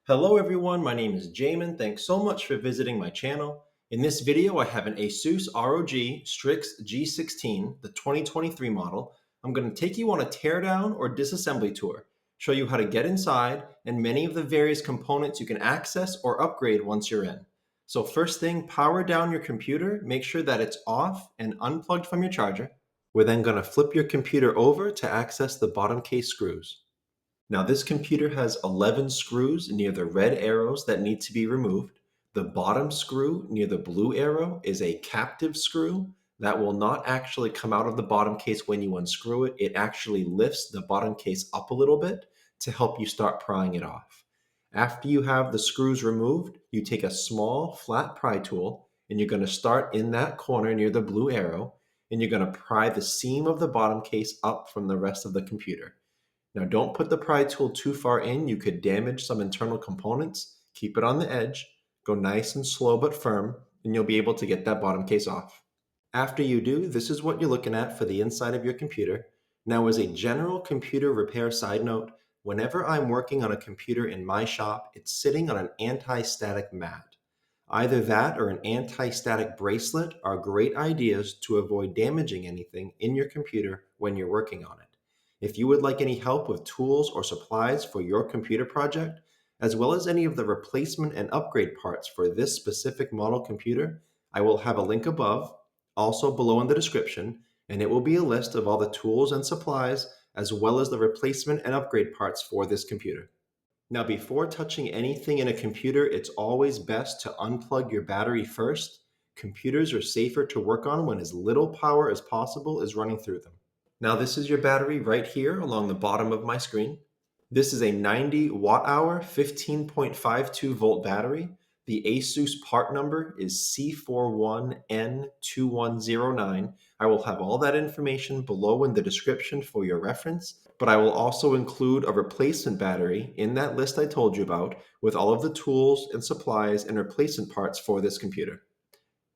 Hello everyone, my name is Jamin. Thanks so much for visiting my channel. In this video, I have an Asus ROG Strix G16, the 2023 model. I'm going to take you on a teardown or disassembly tour, show you how to get inside, and many of the various components you can access or upgrade once you're in. So first thing, power down your computer, make sure that it's off and unplugged from your charger. We're then going to flip your computer over to access the bottom case screws. Now this computer has 11 screws near the red arrows that need to be removed. The bottom screw near the blue arrow is a captive screw that will not actually come out of the bottom case when you unscrew it. It actually lifts the bottom case up a little bit to help you start prying it off. After you have the screws removed, you take a small flat pry tool and you're going to start in that corner near the blue arrow and you're going to pry the seam of the bottom case up from the rest of the computer. Now don't put the pry tool too far in, you could damage some internal components. Keep it on the edge, go nice and slow but firm, and you'll be able to get that bottom case off. After you do, this is what you're looking at for the inside of your computer. Now as a general computer repair side note, whenever I'm working on a computer in my shop, it's sitting on an anti-static mat. Either that or an anti-static bracelet are great ideas to avoid damaging anything in your computer when you're working on it. If you would like any help with tools or supplies for your computer project, as well as any of the replacement and upgrade parts for this specific model computer, I will have a link above, also below in the description, and it will be a list of all the tools and supplies, as well as the replacement and upgrade parts for this computer. Now, before touching anything in a computer, it's always best to unplug your battery first. Computers are safer to work on when as little power as possible is running through them. Now this is your battery right here along the bottom of my screen. This is a 90 watt hour, 15.52 volt battery. The Asus part number is C41N2109. I will have all that information below in the description for your reference, but I will also include a replacement battery in that list I told you about with all of the tools and supplies and replacement parts for this computer.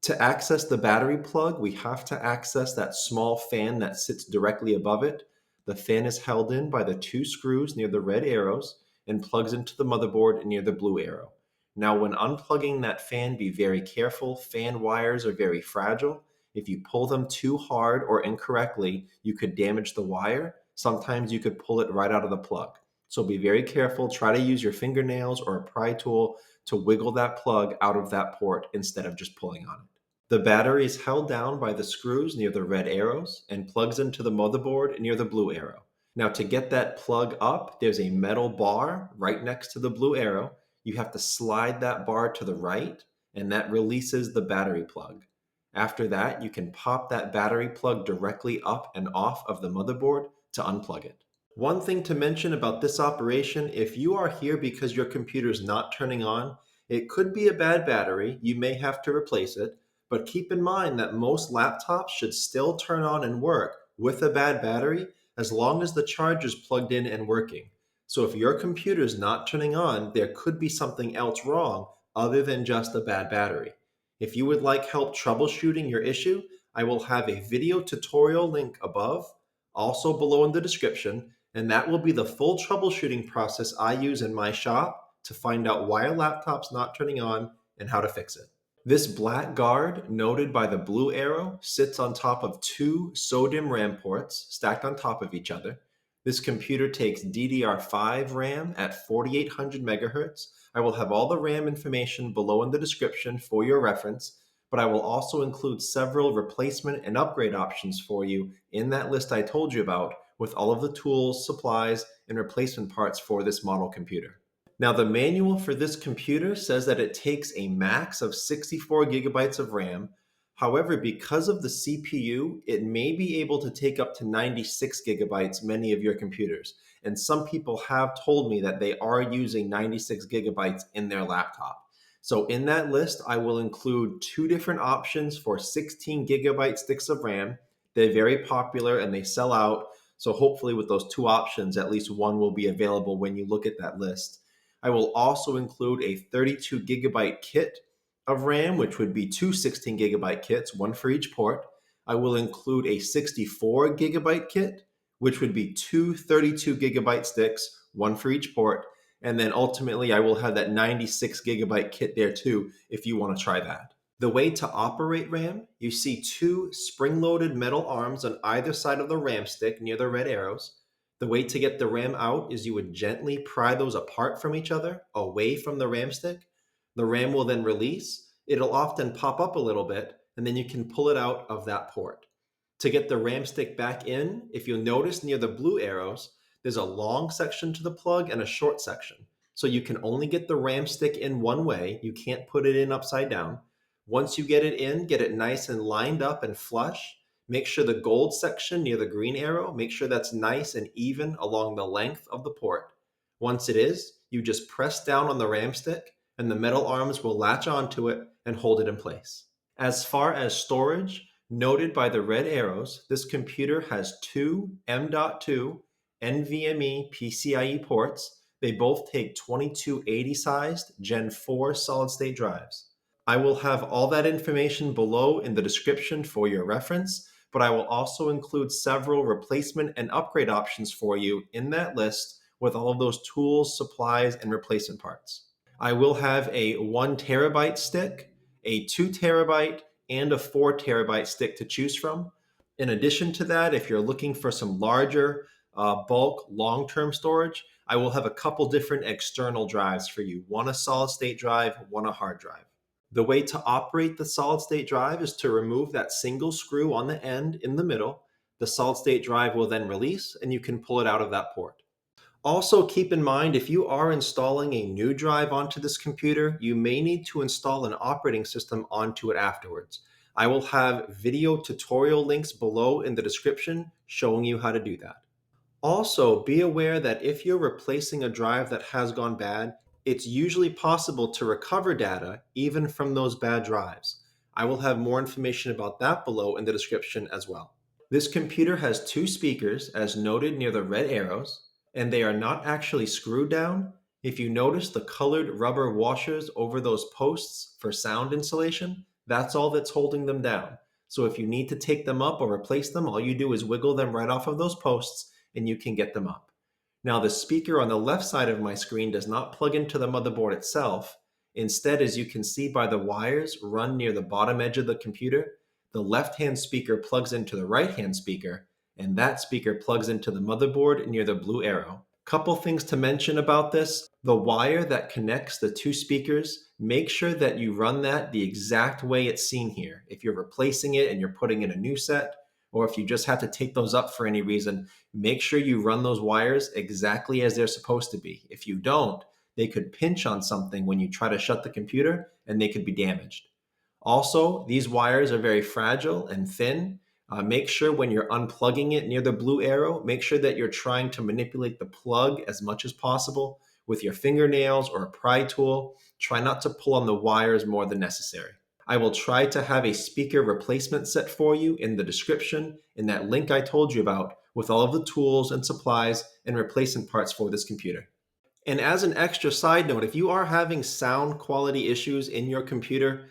To access the battery plug, we have to access that small fan that sits directly above it. The fan is held in by the two screws near the red arrows and plugs into the motherboard near the blue arrow. Now, when unplugging that fan, be very careful. Fan wires are very fragile. If you pull them too hard or incorrectly, you could damage the wire. Sometimes you could pull it right out of the plug. So be very careful. Try to use your fingernails or a pry tool to wiggle that plug out of that port instead of just pulling on it. The battery is held down by the screws near the red arrows and plugs into the motherboard near the blue arrow. Now to get that plug up, there's a metal bar right next to the blue arrow. You have to slide that bar to the right and that releases the battery plug. After that, you can pop that battery plug directly up and off of the motherboard to unplug it. One thing to mention about this operation, if you are here because your computer is not turning on, it could be a bad battery. You may have to replace it. But keep in mind that most laptops should still turn on and work with a bad battery as long as the charger is plugged in and working. So if your computer is not turning on, there could be something else wrong other than just a bad battery. If you would like help troubleshooting your issue, I will have a video tutorial link above, also below in the description, and that will be the full troubleshooting process I use in my shop to find out why a laptop's not turning on and how to fix it. This black guard, noted by the blue arrow, sits on top of two SODIMM RAM ports stacked on top of each other. This computer takes DDR5 RAM at 4800 megahertz. I will have all the RAM information below in the description for your reference, but I will also include several replacement and upgrade options for you in that list I told you about with all of the tools, supplies, and replacement parts for this model computer. Now, the manual for this computer says that it takes a max of 64 gigabytes of RAM. However, because of the CPU, it may be able to take up to 96 gigabytes, many of your computers. And some people have told me that they are using 96 gigabytes in their laptop. So in that list, I will include two different options for 16 gigabyte sticks of RAM. They're very popular and they sell out. So hopefully with those two options, at least one will be available when you look at that list. I will also include a 32 gigabyte kit of RAM, which would be two 16 gigabyte kits, one for each port. I will include a 64 gigabyte kit, which would be two 32 gigabyte sticks, one for each port. And then ultimately, I will have that 96 gigabyte kit there too, if you want to try that. The way to operate RAM, you see two spring-loaded metal arms on either side of the RAM stick near the red arrows. The way to get the RAM out is you would gently pry those apart from each other, away from the RAM stick. The RAM will then release. It'll often pop up a little bit, and then you can pull it out of that port. To get the RAM stick back in, if you'll notice near the blue arrows, there's a long section to the plug and a short section. So you can only get the RAM stick in one way. You can't put it in upside down. Once you get it in, get it nice and lined up and flush. Make sure the gold section near the green arrow, make sure that's nice and even along the length of the port. Once it is, you just press down on the RAM stick and the metal arms will latch onto it and hold it in place. As far as storage, noted by the red arrows, this computer has two M.2 NVMe PCIe ports. They both take 2280 sized Gen 4 solid state drives. I will have all that information below in the description for your reference, but I will also include several replacement and upgrade options for you in that list with all of those tools, supplies, and replacement parts. I will have a 1 terabyte stick, a 2 terabyte, and a 4 terabyte stick to choose from. In addition to that, if you're looking for some larger bulk long-term storage, I will have a couple different external drives for you. One a solid state drive, one a hard drive. The way to operate the solid state drive is to remove that single screw on the end in the middle. The solid state drive will then release and you can pull it out of that port. Also keep in mind, if you are installing a new drive onto this computer, you may need to install an operating system onto it afterwards. I will have video tutorial links below in the description showing you how to do that. Also, be aware that if you're replacing a drive that has gone bad, it's usually possible to recover data even from those bad drives. I will have more information about that below in the description as well. This computer has two speakers as noted near the red arrows, and they are not actually screwed down. If you notice the colored rubber washers over those posts for sound insulation, that's all that's holding them down. So if you need to take them up or replace them, all you do is wiggle them right off of those posts and you can get them up. Now, the speaker on the left side of my screen does not plug into the motherboard itself. Instead, as you can see by the wires run near the bottom edge of the computer, the left-hand speaker plugs into the right-hand speaker, and that speaker plugs into the motherboard near the blue arrow. Couple things to mention about this. The wire that connects the two speakers, make sure that you run that the exact way it's seen here. If you're replacing it and you're putting in a new set, or if you just have to take those up for any reason, make sure you run those wires exactly as they're supposed to be. If you don't, they could pinch on something when you try to shut the computer and they could be damaged. Also, these wires are very fragile and thin. Make sure when you're unplugging it near the blue arrow, make sure that you're trying to manipulate the plug as much as possible with your fingernails or a pry tool. Try not to pull on the wires more than necessary. I will try to have a speaker replacement set for you in the description in that link I told you about with all of the tools and supplies and replacement parts for this computer. And as an extra side note, if you are having sound quality issues in your computer,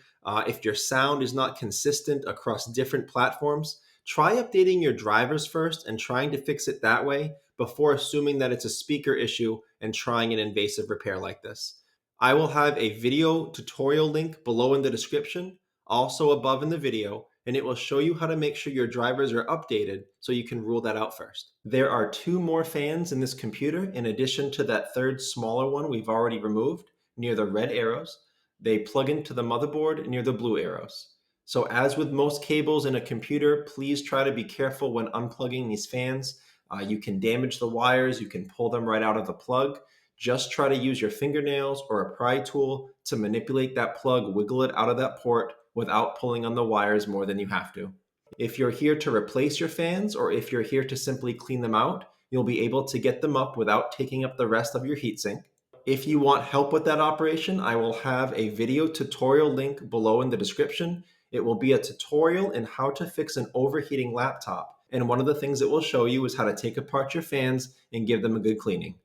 if your sound is not consistent across different platforms, try updating your drivers first and trying to fix it that way before assuming that it's a speaker issue and trying an invasive repair like this. I will have a video tutorial link below in the description, also above in the video, and it will show you how to make sure your drivers are updated so you can rule that out first. There are two more fans in this computer in addition to that third smaller one we've already removed near the red arrows. They plug into the motherboard near the blue arrows. So as with most cables in a computer, please try to be careful when unplugging these fans. You can damage the wires, you can pull them right out of the plug. Just try to use your fingernails or a pry tool to manipulate that plug, wiggle it out of that port without pulling on the wires more than you have to. If you're here to replace your fans or if you're here to simply clean them out, you'll be able to get them up without taking up the rest of your heatsink. If you want help with that operation, I will have a video tutorial link below in the description. It will be a tutorial in how to fix an overheating laptop. And one of the things it will show you is how to take apart your fans and give them a good cleaning.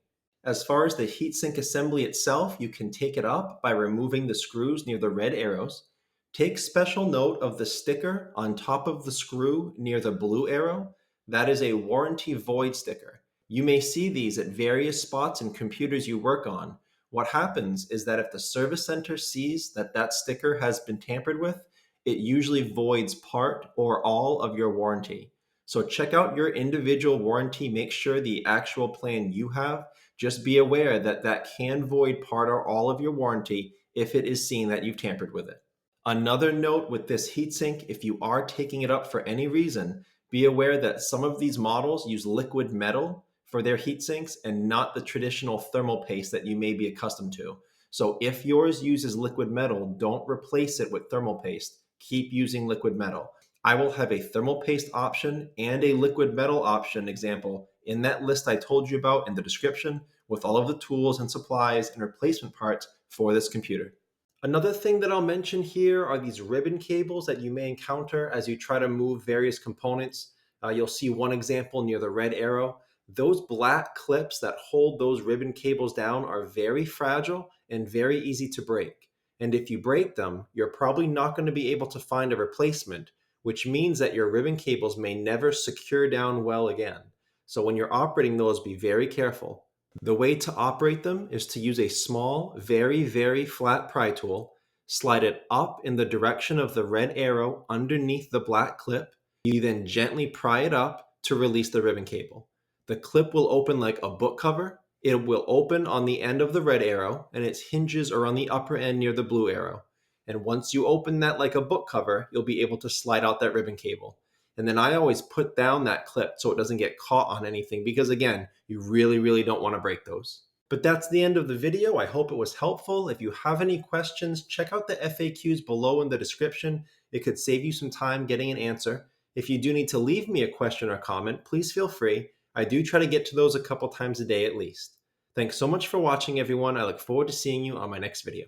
As far as the heatsink assembly itself, you can take it up by removing the screws near the red arrows. Take special note of the sticker on top of the screw near the blue arrow. That is a warranty void sticker. You may see these at various spots in computers you work on. What happens is that if the service center sees that that sticker has been tampered with, it usually voids part or all of your warranty. So check out your individual warranty, make sure the actual plan you have. Just be aware that that can void part or all of your warranty if it is seen that you've tampered with it. Another note with this heatsink, if you are taking it up for any reason, be aware that some of these models use liquid metal for their heatsinks and not the traditional thermal paste that you may be accustomed to. So if yours uses liquid metal, don't replace it with thermal paste. Keep using liquid metal. I will have a thermal paste option and a liquid metal option example in that list I told you about in the description with all of the tools and supplies and replacement parts for this computer. Another thing that I'll mention here are these ribbon cables that you may encounter as you try to move various components. You'll see one example near the red arrow. Those black clips that hold those ribbon cables down are very fragile and very easy to break. And if you break them, you're probably not going to be able to find a replacement, which means that your ribbon cables may never secure down well again. So when you're operating those, be very careful. The way to operate them is to use a small, very, very flat pry tool, slide it up in the direction of the red arrow underneath the black clip. You then gently pry it up to release the ribbon cable. The clip will open like a book cover. It will open on the end of the red arrow, and its hinges are on the upper end near the blue arrow. And once you open that like a book cover, you'll be able to slide out that ribbon cable. And then I always put down that clip so it doesn't get caught on anything because, again, you really, really don't want to break those. But that's the end of the video. I hope it was helpful. If you have any questions, check out the FAQs below in the description. It could save you some time getting an answer. If you do need to leave me a question or comment, please feel free. I do try to get to those a couple times a day at least. Thanks so much for watching, everyone. I look forward to seeing you on my next video.